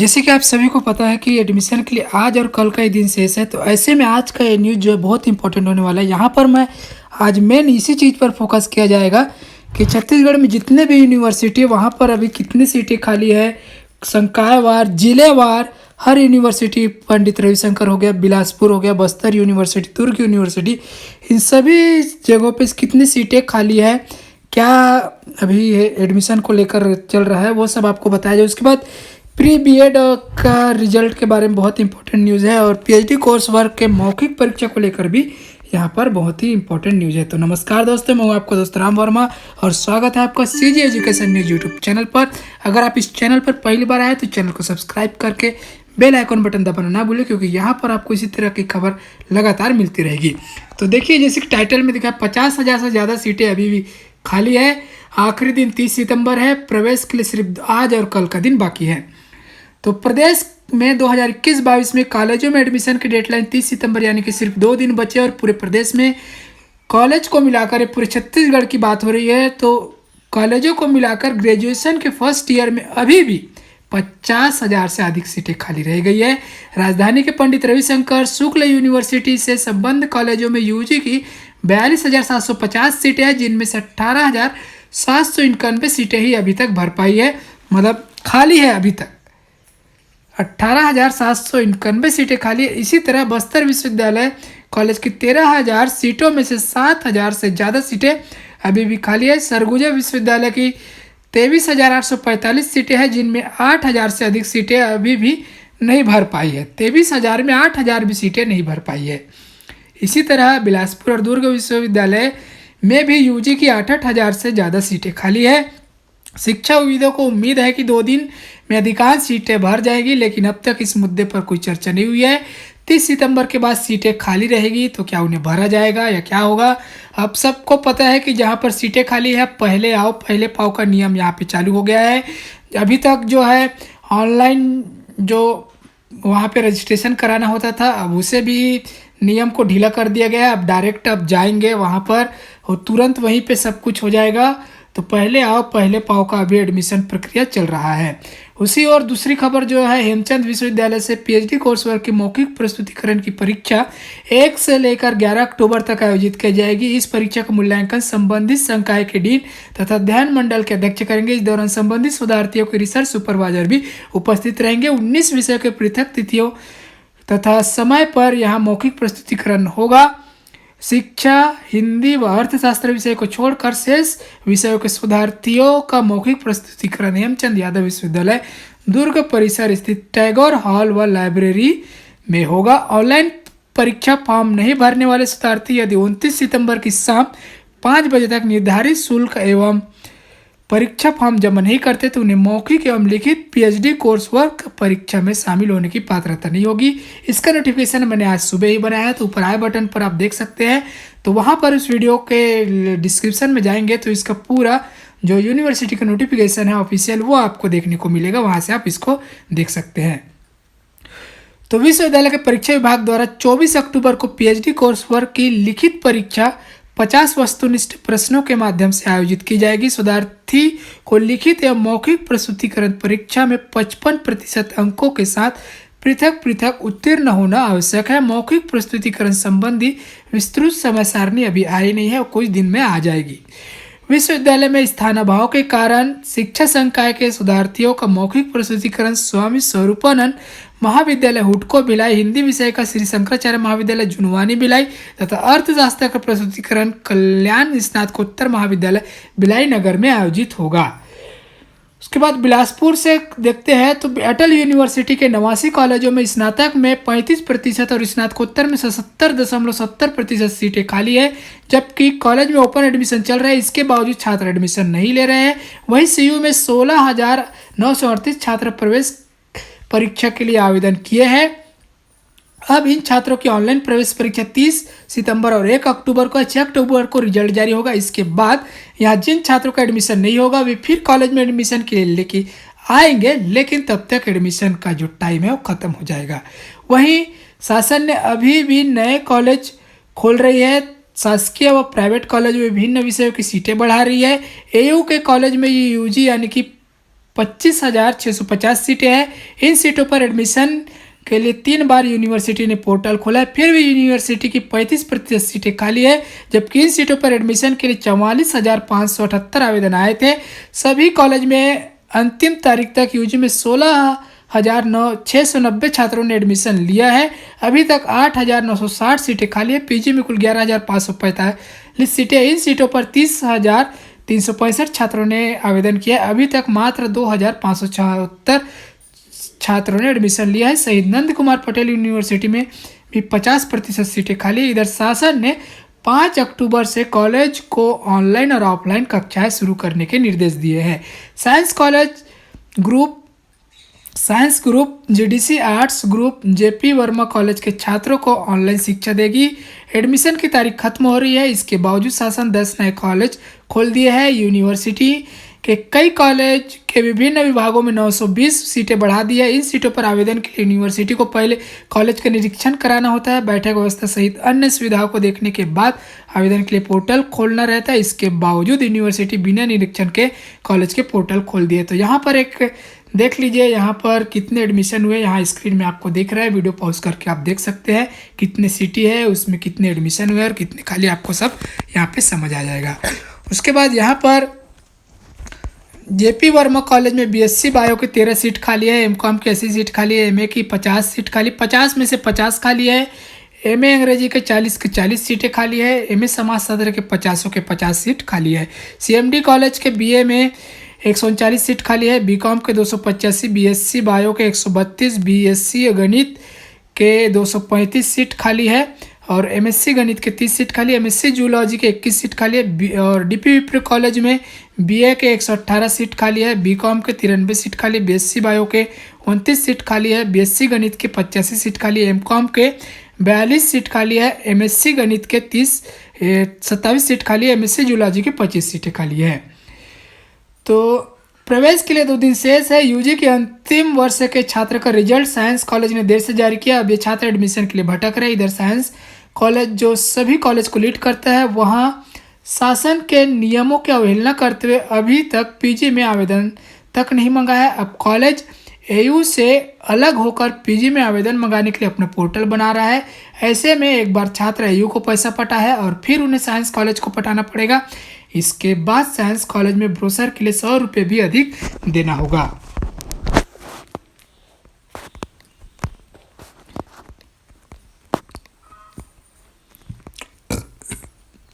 जैसे कि आप सभी को पता है कि एडमिशन के लिए आज और कल का ही दिन शेष है, तो ऐसे में आज का ये न्यूज़ जो है बहुत इंपॉर्टेंट होने वाला है। यहाँ पर मैं आज मेन इसी चीज़ पर फोकस किया जाएगा कि छत्तीसगढ़ में जितने भी यूनिवर्सिटी है वहाँ पर अभी कितनी सीटें खाली है, संकायवार, जिलेवार, हर यूनिवर्सिटी, पंडित रविशंकर हो गया, बिलासपुर हो गया, बस्तर यूनिवर्सिटी, दुर्ग यूनिवर्सिटी, इन सभी जगहों पे कितनी सीटें खाली है, क्या अभी ये एडमिशन को लेकर चल रहा है, वो सब आपको बताया जाए। उसके बाद प्री बीएड का रिजल्ट के बारे में बहुत इंपॉर्टेंट न्यूज़ है और पीएचडी कोर्स वर्क के मौखिक परीक्षा को लेकर भी यहाँ पर बहुत ही इंपॉर्टेंट न्यूज़ है। तो नमस्कार दोस्तों, मैं हूँ आपका दोस्त राम वर्मा और स्वागत है आपका CG education news YouTube channel पर। अगर आप इस चैनल पर पहली बार आए तो चैनल को सब्सक्राइब करके बेल आइकन बटन दबाना ना भूलें, क्योंकि यहाँ पर आपको इसी तरह की खबर लगातार मिलती रहेगी। तो देखिए, जैसे कि टाइटल में दिखा है, 50,000 से ज़्यादा सीटें अभी भी खाली है। आखिरी दिन 30 सितंबर है। प्रवेश के लिए सिर्फ आज और कल का दिन बाकी है। तो प्रदेश में 2021-22 में कॉलेजों में एडमिशन की डेडलाइन 30 सितंबर यानी कि सिर्फ 2 दिन बचे और पूरे प्रदेश में कॉलेज को मिलाकर, पूरे छत्तीसगढ़ की बात हो रही है, तो कॉलेजों को मिलाकर ग्रेजुएशन के फर्स्ट ईयर में अभी भी 50,000 से अधिक सीटें खाली रह गई है। राजधानी के पंडित रविशंकर शुक्ल यूनिवर्सिटी से संबद्ध कॉलेजों में यूजी की 42,750 सीटें हैं, जिनमें से 18,791 सीटें ही अभी तक भर पाई है, मतलब खाली है अभी तक 18,791 सीटें खाली है। इसी तरह बस्तर विश्वविद्यालय कॉलेज की 13,000 सीटों में से 7,000 से ज़्यादा सीटें अभी भी खाली है। सरगुजा विश्वविद्यालय की 23,845 सीटें हैं, जिनमें 8,000 से अधिक सीटें अभी भी नहीं भर पाई है। 23,000 में 8,000 भी सीटें नहीं भर पाई है। इसी तरह बिलासपुर और दुर्ग विश्वविद्यालय में भी यूजी की 8,000 से ज़्यादा सीटें खाली है। शिक्षाविदों को उम्मीद है कि 2 दिन में अधिकांश सीटें भर जाएगी, लेकिन अब तक इस मुद्दे पर कोई चर्चा नहीं हुई है। 30 सितंबर के बाद सीटें खाली रहेगी तो क्या उन्हें भरा जाएगा या क्या होगा? अब सबको पता है कि जहां पर सीटें खाली है, पहले आओ पहले पाओ का नियम यहाँ पे चालू हो गया है। अभी तक जो है ऑनलाइन जो वहाँ पे रजिस्ट्रेशन कराना होता था, अब उसे भी नियम को ढीला कर दिया गया है। अब डायरेक्ट अब जाएंगे वहाँ पर और तुरंत वहीं पे सब कुछ हो जाएगा। तो पहले आओ पहले पाओ का अभी एडमिशन प्रक्रिया चल रहा है। उसी और दूसरी खबर जो है, हेमचंद विश्वविद्यालय से पीएचडी कोर्स वर्क की मौखिक प्रस्तुतिकरण की परीक्षा 1 से लेकर 11 अक्टूबर तक आयोजित की जाएगी। इस परीक्षा का मूल्यांकन संबंधित संकाय के डीन तथा अध्ययन मंडल के अध्यक्ष करेंगे। इस दौरान संबंधित शोधार्थियों के रिसर्च सुपरवाइजर भी उपस्थित रहेंगे। 19 विषयों के पृथक तिथियों तथा समय पर यहाँ मौखिक प्रस्तुतिकरण होगा। शिक्षा, हिंदी व अर्थशास्त्र विषय को छोड़कर शेष विषयों के शोधार्थियों का मौखिक प्रस्तुतिकरण हेमचंद यादव विश्वविद्यालय दुर्ग परिसर स्थित टैगोर हॉल व लाइब्रेरी में होगा। ऑनलाइन परीक्षा फॉर्म नहीं भरने वाले शोधार्थी यदि 29 सितंबर की शाम 5 बजे तक निर्धारित शुल्क एवं परीक्षा फॉर्म जमा नहीं करते तो उन्हें मौखिक एवं लिखित पीएचडी कोर्स वर्क परीक्षा में शामिल होने की पात्रता नहीं होगी। इसका नोटिफिकेशन मैंने आज सुबह ही बनाया है, तो ऊपर आई बटन पर आप देख सकते हैं। तो वहाँ पर इस वीडियो के डिस्क्रिप्शन में जाएंगे तो इसका पूरा जो यूनिवर्सिटी का नोटिफिकेशन है ऑफिशियल, वो आपको देखने को मिलेगा। वहाँ से आप इसको देख सकते हैं। तो विश्वविद्यालय के परीक्षा विभाग द्वारा 24 अक्टूबर को पीएचडी कोर्स वर्क की लिखित परीक्षा 50 वस्तुनिष्ठ प्रश्नों के माध्यम से आयोजित की जाएगी। शोधार्थी को लिखित एवं मौखिक प्रस्तुतिकरण परीक्षा में 55% अंकों के साथ पृथक पृथक उत्तीर्ण होना आवश्यक है। मौखिक प्रस्तुतिकरण संबंधी विस्तृत समय सारणी अभी आई नहीं है और कुछ दिन में आ जाएगी। विश्वविद्यालय में स्थानाभाव के कारण शिक्षा संकाय के शोधार्थियों का मौखिक प्रस्तुतिकरण स्वामी स्वरूपानंद महाविद्यालय हुडको भिलाई, हिंदी विषय का श्री शंकराचार्य महाविद्यालय जुनवानी भिलाई तथा अर्थशास्त्र का प्रस्तुतिकरण कल्याण स्नातकोत्तर महाविद्यालय भिलाई नगर में आयोजित होगा। उसके बाद बिलासपुर से देखते हैं तो अटल यूनिवर्सिटी के 89 कॉलेजों में स्नातक में 35% और स्नातकोत्तर में 77.70% सीटें खाली है, जबकि कॉलेज में ओपन एडमिशन चल रहा है। इसके बावजूद छात्र एडमिशन नहीं ले रहे हैं। वहीं सीयू में 16,938 छात्र प्रवेश परीक्षा के लिए आवेदन किए हैं। अब इन छात्रों की ऑनलाइन प्रवेश परीक्षा 30 सितंबर और 1 अक्टूबर को 6 अक्टूबर को रिजल्ट जारी होगा। इसके बाद यहाँ जिन छात्रों का एडमिशन नहीं होगा वे फिर कॉलेज में एडमिशन के लिए लेके आएंगे, लेकिन तब तक एडमिशन का जो टाइम है वो ख़त्म हो जाएगा। वहीं शासन ने अभी भी नए कॉलेज खोल रही है। शासकीय व प्राइवेट कॉलेज में विभिन्न विषयों की सीटें बढ़ा रही है। एयू के कॉलेज में यूजी यानी कि 25,650 सीटें हैं। इन सीटों पर एडमिशन के लिए 3 बार यूनिवर्सिटी ने पोर्टल खोला है, फिर भी यूनिवर्सिटी की 35% सीटें खाली है, जबकि इन सीटों पर एडमिशन के लिए 44,578 आवेदन आए थे। सभी कॉलेज में अंतिम तारीख तक यूजी में 16,690 छात्रों ने एडमिशन लिया है। अभी तक 8,960 सीटें खाली है। पीजी में कुल 11,545 सीटें। इन सीटों पर 30,365 छात्रों ने आवेदन किया। अभी तक मात्र 2,576 छात्रों ने एडमिशन लिया है। शहीद नंद कुमार पटेल यूनिवर्सिटी में भी 50% सीटें खाली है। इधर शासन ने 5 अक्टूबर से कॉलेज को ऑनलाइन और ऑफलाइन कक्षाएं शुरू करने के निर्देश दिए हैं। Science group, GDC arts group, JP Verma college के छात्रों को ऑनलाइन शिक्षा देगी। एडमिशन की तारीख खत्म हो रही है, इसके बावजूद शासन 10 नए कॉलेज खोल दिए हैं। यूनिवर्सिटी के कई कॉलेज के विभिन्न विभागों में 920 सीटें बढ़ा दी है। इन सीटों पर आवेदन के लिए यूनिवर्सिटी को पहले कॉलेज का निरीक्षण कराना होता है। बैठक व्यवस्था सहित अन्य सुविधाओं को देखने के बाद आवेदन के लिए पोर्टल खोलना रहता है। इसके बावजूद यूनिवर्सिटी बिना निरीक्षण के कॉलेज के पोर्टल खोल दिए। तो यहाँ पर एक देख लीजिए, यहाँ पर कितने एडमिशन हुए, यहाँ स्क्रीन में आपको दिख रहा है। वीडियो पॉज करके आप देख सकते हैं कितने सीटें है, उसमें कितने एडमिशन हुए और कितने खाली, आपको सब यहाँ पे समझ आ जाएगा। उसके बाद यहाँ पर जेपी वर्मा कॉलेज में बीएससी बायो की 13 सीट खाली है। एमकॉम की 80 सीट खाली है। एमए की 50 सीट खाली, 50 में से 50 खाली है। एमए अंग्रेजी के 40 की 40 सीटें खाली है। एमए समाजशास्त्र के 50 के 50 सीट खाली है। सीएमडी कॉलेज के बीए में 139 सीट खाली है। बीकॉम के 285, बीएससी बायो के 132, बीएससी गणित के 235 सीट खाली है और एमएससी गणित के 30 सीट खाली है। एमएससी जूलॉजी के 21 सीट खाली है और डीपी विप्र कॉलेज में बीए के 118 सीट खाली है। बीकॉम के 93 सीट खाली है। बीएससी बायो के 29 सीट खाली है। बीएससी गणित के 85 सीट खाली है। एमकॉम के 42 सीट खाली है। एमएससी गणित के 27 सीट खाली है। एमएससी जूलॉजी के 25 सीटें खाली है। तो प्रवेश के लिए 2 दिन शेष है। यूजी के अंतिम वर्ष के छात्र का रिजल्ट साइंस कॉलेज ने देर से जारी किया। अब ये छात्र एडमिशन के लिए भटक रहे। इधर साइंस कॉलेज जो सभी कॉलेज को लीड करता है, वहाँ शासन के नियमों की अवहेलना करते हुए अभी तक पीजी में आवेदन तक नहीं मंगाया है। अब कॉलेज एयू से अलग होकर पीजी में आवेदन मंगाने के लिए अपना पोर्टल बना रहा है। ऐसे में एक बार छात्र एयू को पैसा पटा है और फिर उन्हें साइंस कॉलेज को पटाना पड़ेगा। इसके बाद साइंस कॉलेज में ब्रोशर के लिए 100 रुपये भी अधिक देना होगा।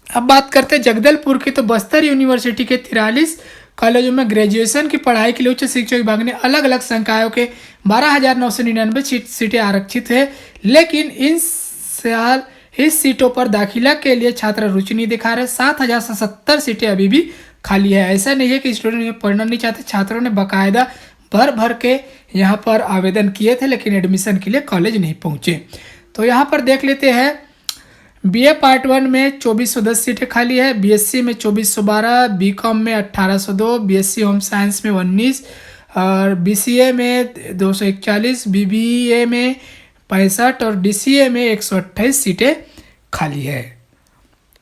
अब बात करते हैं जगदलपुर की। तो बस्तर यूनिवर्सिटी के 43 कॉलेजों में ग्रेजुएशन की पढ़ाई के लिए उच्च शिक्षा विभाग ने अलग अलग संकायों के 12,999 सीटें आरक्षित है, लेकिन इन साल इस सीटों पर दाखिला के लिए छात्र रुचि नहीं दिखा रहे। 7,070 सीटें अभी भी खाली है। ऐसा नहीं है कि स्टूडेंट पढ़ना नहीं चाहते, छात्रों ने बाकायदा भर के यहाँ पर आवेदन किए थे, लेकिन एडमिशन के लिए कॉलेज नहीं पहुँचे। तो यहाँ पर देख लेते हैं, बीए पार्ट 1 में 2410 सीटें खाली है। बीएससी में 2412, बीकॉम में 1802, बीएससी होम साइंस में 19 और बीसीए में 241, बीबीए में 65 और डीसीए में 128 सीटें खाली है।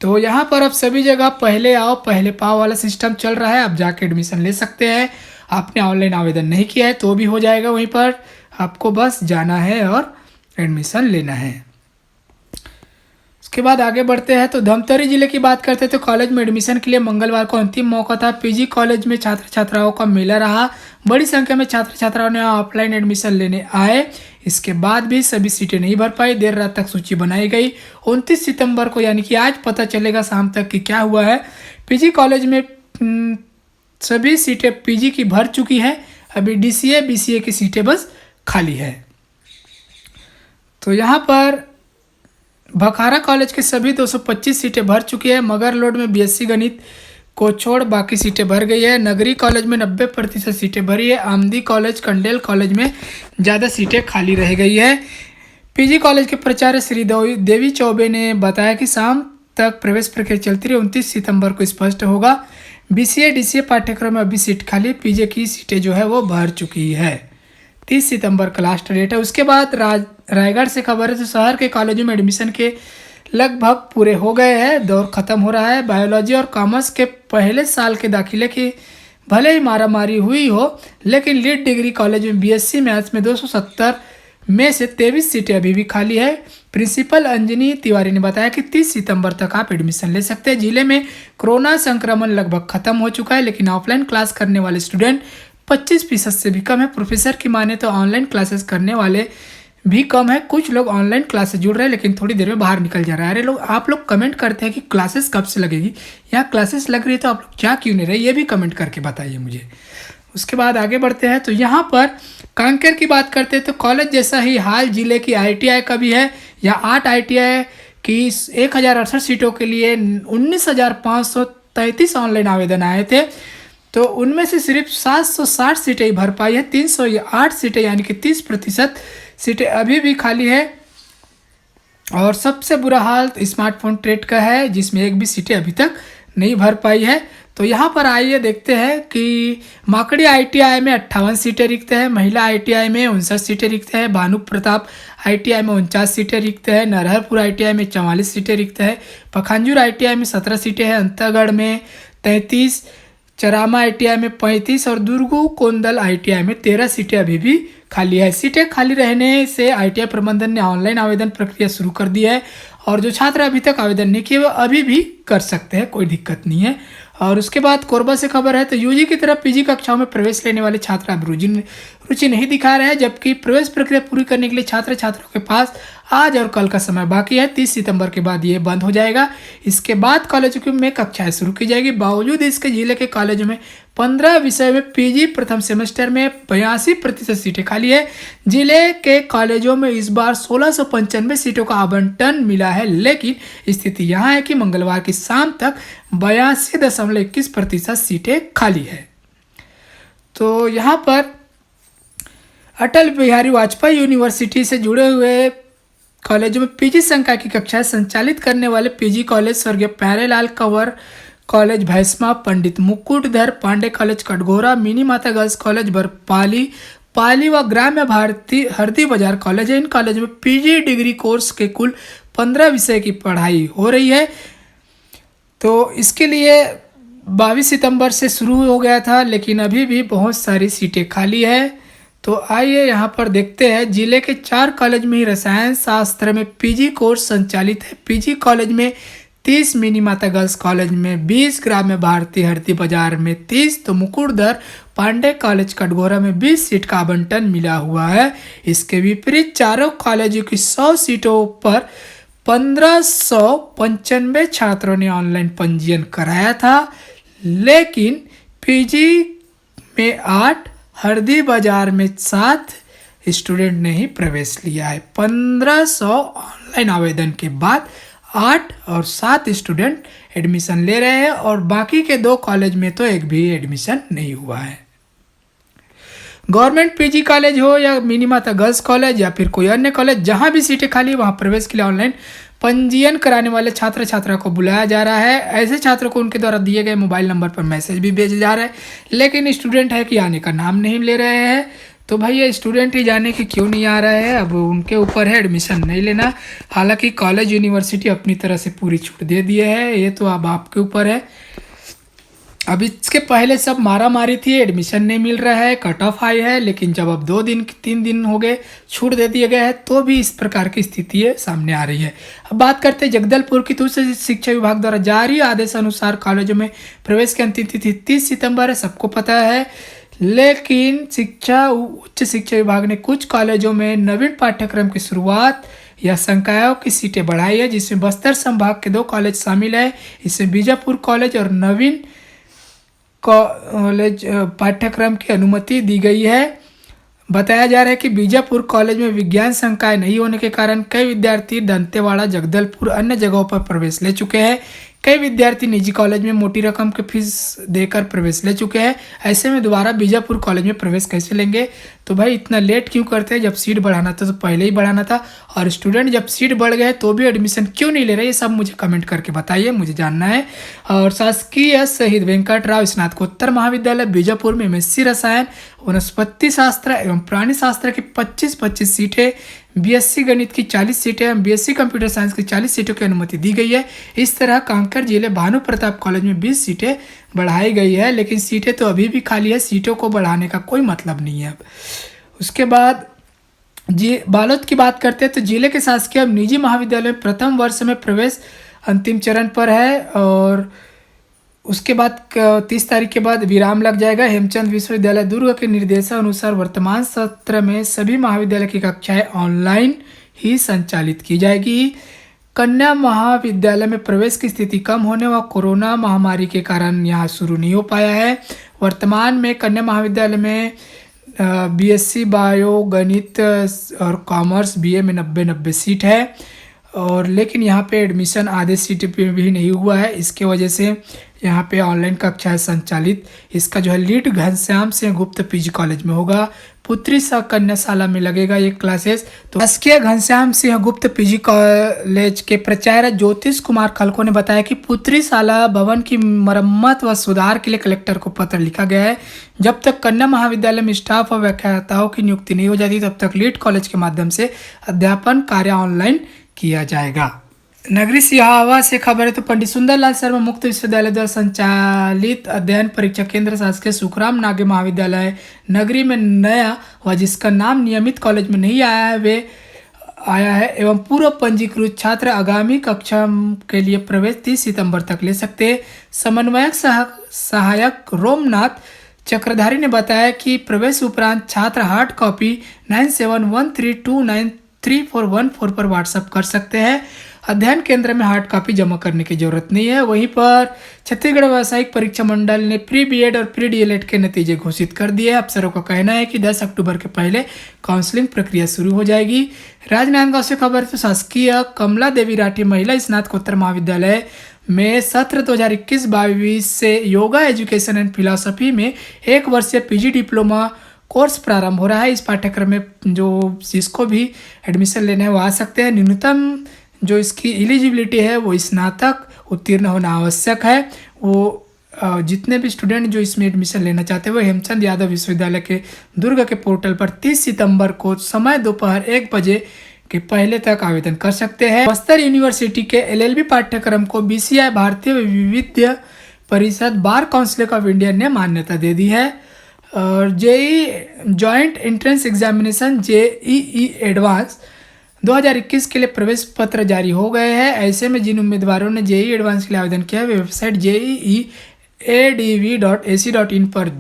तो यहाँ पर अब सभी जगह पहले आओ पहले पाओ वाला सिस्टम चल रहा है। आप जाके एडमिशन ले सकते हैं। आपने ऑनलाइन आवेदन नहीं किया है तो भी हो जाएगा, वहीं पर आपको बस जाना है और एडमिशन लेना है। उसके बाद आगे बढ़ते हैं तो धमतरी जिले की बात करते हैं। तो कॉलेज में एडमिशन के लिए मंगलवार को अंतिम मौका था। पीजी कॉलेज में छात्र छात्राओं का मेला रहा। बड़ी संख्या में छात्र छात्राओं ने ऑफलाइन एडमिशन लेने आए। इसके बाद भी सभी सीटें नहीं भर पाई। देर रात तक सूची बनाई गई। 29 सितंबर को यानी कि आज पता चलेगा शाम तक कि क्या हुआ है। पीजी कॉलेज में सभी सीटें पीजी की भर चुकी है। अभी डीसीए बीसीए की सीटें बस खाली है। तो यहाँ पर भखारा कॉलेज के सभी 225 सीटें भर चुकी है। मगरलोड में बीएससी गणित को छोड़ बाकी सीटें भर गई है। नगरी कॉलेज में 90% सीटें भरी है। आमदी कॉलेज, कंडेल कॉलेज में ज़्यादा सीटें खाली रह गई है। पीजी कॉलेज के प्राचार्य श्री देवी चौबे ने बताया कि शाम तक प्रवेश प्रक्रिया चलती रही। 29 सितंबर को स्पष्ट होगा। बीसीए डीसीए पाठ्यक्रम में अभी सीट खाली, पीजी की सीटें जो है वो भर चुकी है। 30 सितंबर का लास्ट डेट है। उसके बाद रायगढ़ से खबर है तो शहर के कॉलेजों में एडमिशन के लगभग पूरे हो गए हैं। दौर खत्म हो रहा है। बायोलॉजी और कॉमर्स के पहले साल के दाखिले की भले ही मारामारी हुई हो, लेकिन लीड डिग्री कॉलेज में बीएससी मैथ्स में 270 में से 23 सीटें अभी भी खाली है। प्रिंसिपल अंजनी तिवारी ने बताया कि 30 सितंबर तक आप एडमिशन ले सकते हैं। जिले में कोरोना संक्रमण लगभग खत्म हो चुका है, लेकिन ऑफलाइन क्लास करने वाले स्टूडेंट 25% से भी कम है। प्रोफेसर की माने तो ऑनलाइन क्लासेस करने वाले भी कम है। कुछ लोग ऑनलाइन क्लासेस जुड़ रहे हैं, लेकिन थोड़ी देर में बाहर निकल जा रहा है। अरे आप लोग कमेंट करते हैं कि क्लासेस कब से लगेगी, यहाँ क्लासेस लग रही है तो आप लोग जा क्यों नहीं रहे, ये भी कमेंट करके बताइए मुझे। उसके बाद आगे बढ़ते हैं तो यहाँ पर कांकेर की बात करते हैं तो कॉलेज जैसा ही हाल जिले की ITI का भी है। यहाँ 8 ITI की 1068 सीटों के लिए 19,533 ऑनलाइन आवेदन आए थे, तो उनमें से सिर्फ 760 सीटें ही भर पाई है। 308 सीटें यानी कि 30% सीटें अभी भी खाली है। और सबसे बुरा हाल स्मार्टफोन ट्रेड का है, जिसमें एक भी सीटें अभी तक नहीं भर पाई है। तो यहाँ पर आइए देखते हैं कि माकड़ी ITI में 58 सीटें रिक्त हैं, महिला ITI में 59 सीटें रिक्त हैं, भानु प्रताप ITI में 49 सीटें रिक्त है, नरहरपुर ITI में 44 सीटें रिक्त है, पखांजूर ITI में 17 सीटें हैं, अंतागढ़ में 33, चरामा ITI में 35 और दुर्गू कोंदल ITI में 13 सीटें अभी भी खाली है। सीटें खाली रहने से ITI प्रबंधन ने ऑनलाइन आवेदन प्रक्रिया शुरू कर दी है, और जो छात्र अभी तक आवेदन नहीं किए वो अभी भी कर सकते हैं, कोई दिक्कत नहीं है। और उसके बाद कोरबा से खबर है तो यूजी की तरफ PG कक्षाओं में प्रवेश लेने वाले छात्र अब रुचि नहीं दिखा रहे हैं, जबकि प्रवेश प्रक्रिया पूरी करने के लिए छात्रों के पास आज और कल का समय बाकी है। 30 सितंबर के बाद ये बंद हो जाएगा। इसके बाद कॉलेजों में कक्षाएं शुरू की जाएगी। बावजूद इसके जिले के कॉलेजों में 15 विषय में PG प्रथम सेमेस्टर में 82% सीटें खाली है। जिले के कॉलेजों में इस बार 1695 सीटों का आवंटन मिला है, लेकिन स्थिति यहाँ है कि मंगलवार की शाम तक 82.21% सीटें खाली है। तो यहाँ पर अटल बिहारी वाजपेयी यूनिवर्सिटी से जुड़े हुए कॉलेजों में PG संकाय की कक्षाएं संचालित करने वाले PG कॉलेज स्वर्गीय प्यारेलाल कंवर कॉलेज भैंसमा, पंडित मुकुटधर पांडे कॉलेज कटघोरा, मिनी माता गर्ल्स कॉलेज बरपाली पाली व ग्राम्य भारती हरदी बाजार कॉलेज है। इन कॉलेज में PG डिग्री कोर्स के कुल 15 विषय की पढ़ाई हो रही है। तो इसके लिए 22 सितंबर से शुरू हो गया था, लेकिन अभी भी बहुत सारी सीटें खाली है। तो आइए यहाँ पर देखते हैं। जिले के 4 कॉलेज में ही रसायन शास्त्र में PG कोर्स संचालित है। PG कॉलेज में 30, मिनी माता गर्ल्स कॉलेज में 20, ग्राम्य भारती हरदी बाजार में 30, तो मुकुटधर पांडे कॉलेज कटघोरा में 20 सीट का आवंटन मिला हुआ है। इसके विपरीत चारों कॉलेजों की 100 सीटों पर 1595 छात्रों ने ऑनलाइन पंजीयन कराया था, लेकिन PG में 8, हरदी बाजार में 7 स्टूडेंट ने ही प्रवेश लिया है। 1500 ऑनलाइन आवेदन के बाद 8 और 7 स्टूडेंट एडमिशन ले रहे हैं, और बाकी के 2 कॉलेज में तो एक भी एडमिशन नहीं हुआ है। गवर्नमेंट PG कॉलेज हो या मिनी माता गर्ल्स कॉलेज या फिर कोई अन्य कॉलेज, जहां भी सीटें खाली है वहां प्रवेश के लिए ऑनलाइन पंजीयन कराने वाले छात्र छात्रा को बुलाया जा रहा है। ऐसे छात्रों को उनके द्वारा दिए गए मोबाइल नंबर पर मैसेज भी भेजा जा रहा है, लेकिन स्टूडेंट है कि आने का नाम नहीं ले रहे हैं। तो भाई ये स्टूडेंट ही जाने कि क्यों नहीं आ रहा है, अब उनके ऊपर है एडमिशन नहीं लेना। हालांकि कॉलेज यूनिवर्सिटी अपनी तरह से पूरी छूट दे दिए है, ये तो अब आपके ऊपर है। अब इसके पहले सब मारा मारी थी, एडमिशन नहीं मिल रहा है, कट ऑफ हाई है, लेकिन जब अब 2-3 दिन हो गए छूट दे दिए गए हैं, तो भी इस प्रकार की स्थिति सामने आ रही है। अब बात करते हैं जगदलपुर की। तो शिक्षा विभाग द्वारा जारी आदेश अनुसार कॉलेजों में प्रवेश की अंतिम तिथि 30 सितंबर है, सबको पता है। लेकिन उच्च शिक्षा विभाग ने कुछ कॉलेजों में नवीन पाठ्यक्रम की शुरुआत या संकायों की सीटें बढ़ाई है, जिसमें बस्तर संभाग के 2 कॉलेज शामिल है। इसमें बीजापुर कॉलेज और नवीन कॉलेज पाठ्यक्रम की अनुमति दी गई है। बताया जा रहा है कि बीजापुर कॉलेज में विज्ञान संकाय नहीं होने के कारण कई विद्यार्थी दंतेवाड़ा, जगदलपुर अन्य जगहों पर प्रवेश ले चुके हैं। कई विद्यार्थी निजी कॉलेज में मोटी रकम की फीस देकर प्रवेश ले चुके हैं। ऐसे में दोबारा बीजापुर कॉलेज में प्रवेश कैसे लेंगे? तो भाई इतना लेट क्यों करते हैं? जब सीट बढ़ाना था तो पहले ही बढ़ाना था, और स्टूडेंट जब सीट बढ़ गए तो भी एडमिशन क्यों नहीं ले रहे? ये सब मुझे कमेंट करके बताइए, मुझे जानना है। और शासकीय शहीद वेंकटराव स्नातकोत्तर महाविद्यालय बीजापुर में MSc रसायन, वनस्पति शास्त्र एवं प्राणी शास्त्र की 25-25 सीटें, बीएससी गणित की 40 सीटें, बीएससी कंप्यूटर साइंस की 40 सीटों की अनुमति दी गई है। इस तरह कांकेर जिले भानु प्रताप कॉलेज में 20 सीटें बढ़ाई गई है, लेकिन सीटें तो अभी भी खाली है, सीटों को बढ़ाने का कोई मतलब नहीं है अब। उसके बाद बालोद की बात करते हैं तो जिले के शासकीय अब निजी महाविद्यालय में प्रथम वर्ष में प्रवेश अंतिम चरण पर है, और उसके बाद 30 तारीख के बाद विराम लग जाएगा। हेमचंद विश्वविद्यालय दुर्ग के निर्देशानुसार वर्तमान सत्र में सभी महाविद्यालय की कक्षाएं ऑनलाइन ही संचालित की जाएगी। कन्या महाविद्यालय में प्रवेश की स्थिति कम होने व कोरोना महामारी के कारण यहाँ शुरू नहीं हो पाया है। वर्तमान में कन्या महाविद्यालय में बीएससी बायो गणित और कॉमर्स बीए में 90 सीट है, और लेकिन यहाँ पे एडमिशन आधे सीट पे भी नहीं हुआ है। इसके वजह से यहाँ पे ऑनलाइन कक्षाएं संचालित, इसका जो है लीड घनश्याम सिंह गुप्त पीजी कॉलेज में होगा। पुत्री सा कन्याशाला में लगेगा ये क्लासेस। तो शासकीय घनश्याम सिंह गुप्त पीजी कॉलेज के प्राचार्य ज्योतिष कुमार खलको ने बताया कि पुत्री शाला भवन की मरम्मत व सुधार के लिए कलेक्टर को पत्र लिखा गया है। जब तक कन्या महाविद्यालय में स्टाफ और व्याख्याताओं की नियुक्ति नहीं हो जाती तब तक लीड कॉलेज के माध्यम से अध्यापन कार्य ऑनलाइन किया जाएगा। नगरी सिहावा से खबर है तो पंडित सुंदरलाल शर्मा मुक्त विश्वविद्यालय द्वारा संचालित अध्ययन परीक्षा केंद्र शासकीय सुखराम नागे महाविद्यालय नगरी में नया व जिसका नाम नियमित कॉलेज में नहीं आया है वे आया है एवं पूर्व पंजीकृत छात्र आगामी कक्षा के लिए प्रवेश 30 सितंबर तक ले सकते हैं। समन्वयक सहायक रोमनाथ चक्रधारी ने बताया कि प्रवेश उपरांत छात्र हार्ड कॉपी 9713293414 पर व्हाट्सएप कर सकते हैं। अध्ययन केंद्र में हार्ड कॉपी जमा करने की जरूरत नहीं है। वहीं पर छत्तीसगढ़ व्यावसायिक परीक्षा मंडल ने प्री बीएड और प्री डीएलएड के नतीजे घोषित कर दिए। अफसरों का कहना है कि 10 अक्टूबर के पहले काउंसलिंग प्रक्रिया शुरू हो जाएगी। राजनांदगांव से खबर तो शासकीय कमला देवी राठी महिला स्नातकोत्तर महाविद्यालय में सत्र 2021-22 से योगा एजुकेशन एंड फिलॉसफी में 1 वर्षीय पीजी डिप्लोमा कोर्स प्रारंभ हो रहा है। इस पाठ्यक्रम में जो जिसको भी एडमिशन लेना है वो आ सकते हैं। न्यूनतम जो इसकी एलिजिबिलिटी है वो स्नातक उत्तीर्ण होना आवश्यक है। वो जितने भी स्टूडेंट जो इसमें एडमिशन लेना चाहते हैं वो हेमचंद यादव विश्वविद्यालय के दुर्ग के पोर्टल पर 30 सितंबर को समय दोपहर 1 बजे के पहले तक आवेदन कर सकते हैं। बस्तर यूनिवर्सिटी के एलएलबी पाठ्यक्रम को बीसीआई भारतीय विविध परिषद बार काउंसिल ऑफ इंडिया ने मान्यता दे दी है। और JEE joint entrance examination JEE advance 2021 के लिए प्रवेश पत्र जारी हो गए हैं। ऐसे में जिन उम्मीदवारों ने जेईई एडवांस के लिए आवेदन किया है वे वेबसाइट jeeadv.ac.in पर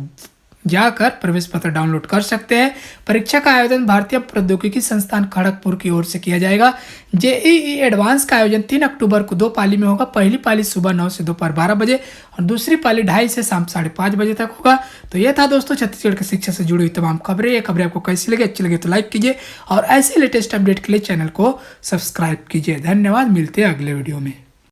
जाकर प्रवेश पत्र डाउनलोड कर सकते हैं। परीक्षा का आयोजन भारतीय प्रौद्योगिकी संस्थान खड़गपुर की ओर से किया जाएगा। जेईई एडवांस का आयोजन 3 अक्टूबर को 2 पाली में होगा। पहली पाली सुबह 9 से दोपहर 12 बजे और दूसरी पाली 2:30 से शाम 5:30 बजे तक होगा। तो यह था दोस्तों छत्तीसगढ़ की शिक्षा से जुड़ी हुई तमाम खबरें। ये खबरें आपको कैसी लगी, अच्छी लगी तो लाइक कीजिए और ऐसे लेटेस्ट अपडेट के लिए चैनल को सब्सक्राइब कीजिए। धन्यवाद, मिलते हैं अगले वीडियो में।